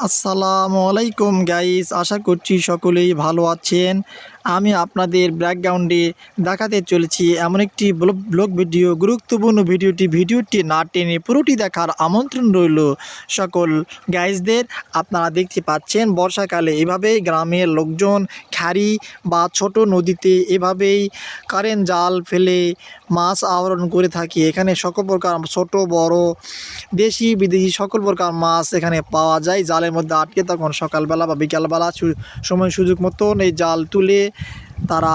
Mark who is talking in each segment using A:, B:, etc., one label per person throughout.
A: আসসালামু আলাইকুম গাইস, আশা করছি সকলেই ভালো আছেন। আমি আপনাদের ব্যাকগ্রাউন্ডে দেখাতে চলেছি এমন একটি ব্লগ ভিডিও। গুরুত্বপূর্ণ ভিডিওটি না টেনে পুরোটি দেখার আমন্ত্রণ রইল সকল গাইসদের। আপনারা দেখতে পাচ্ছেন বর্ষাকালে এভাবেই গ্রামের লোকজন খাড়ি বা ছোট নদীতে এভাবেই কারেন্ট জাল ফেলে মাছ আহরণ করে থাকি। এখানে সকল প্রকার ছোট বড় দেশি বিদেশি সকল প্রকার মাছ এখানে পাওয়া যায় জালের মধ্যে আটকে। তখন সকালবেলা বা বিকালবেলা সময় সুযোগ মতন এই জাল তুলে তারা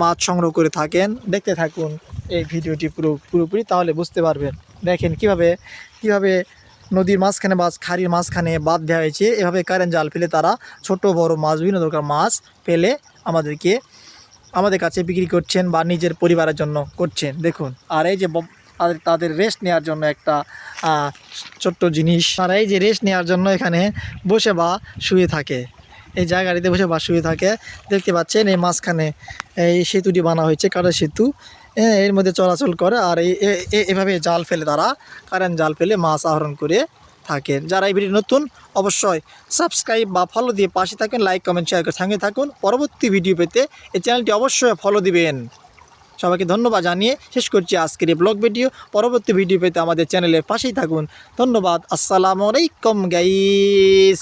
A: মাছ সংগ্রহ করে থাকেন। দেখতে থাকুন এই ভিডিওটি পুরোপুরি, তাহলে বুঝতে পারবেন। দেখেন কিভাবে নদীর মাঝখানে বা খাড়ির মাঝখানে বাঁধ দেওয়া হয়েছে। এভাবে কারেন্ট জাল ফেলে তারা ছোট বড় মাছ বিভিন্ন প্রকার মাছ ফেলে আমাদের কাছে বিক্রি করছেন বা নিজের পরিবারের জন্য করছেন। দেখুন, আর এই যে তাদের রেস্ট নেওয়ার জন্য একটা ছোট্ট জিনিস, তারা এই যে রেস্ট নেওয়ার জন্য এখানে বসে বা শুয়ে থাকে, এই জায়গাটিতে বসে বা শুয়ে থাকে। দেখতে পাচ্ছেন এই মাঝখানে এই সেতুটি বানা হয়েছে, কাঠের সেতু। এর মধ্যে চলাচল করে আর এভাবে জাল ফেলে তারা কারেন্ট জাল ফেলে মাছ আহরণ করে থাকেন। যারা এই ভিডিও নতুন অবশ্যই সাবস্ক্রাইব বা ফলো দিয়ে পাশে থাকেন, লাইক কমেন্ট শেয়ার করে সঙ্গে থাকুন। পরবর্তী ভিডিও পেতে এই চ্যানেলটি অবশ্যই ফলো দিবেন। সবাইকে ধন্যবাদ জানিয়ে শেষ করছি আজকের এই ব্লগ ভিডিও। পরবর্তী ভিডিও পেতে আমাদের চ্যানেলের পাশেই থাকুন। ধন্যবাদ। আসসালামু আলাইকুম গাইস।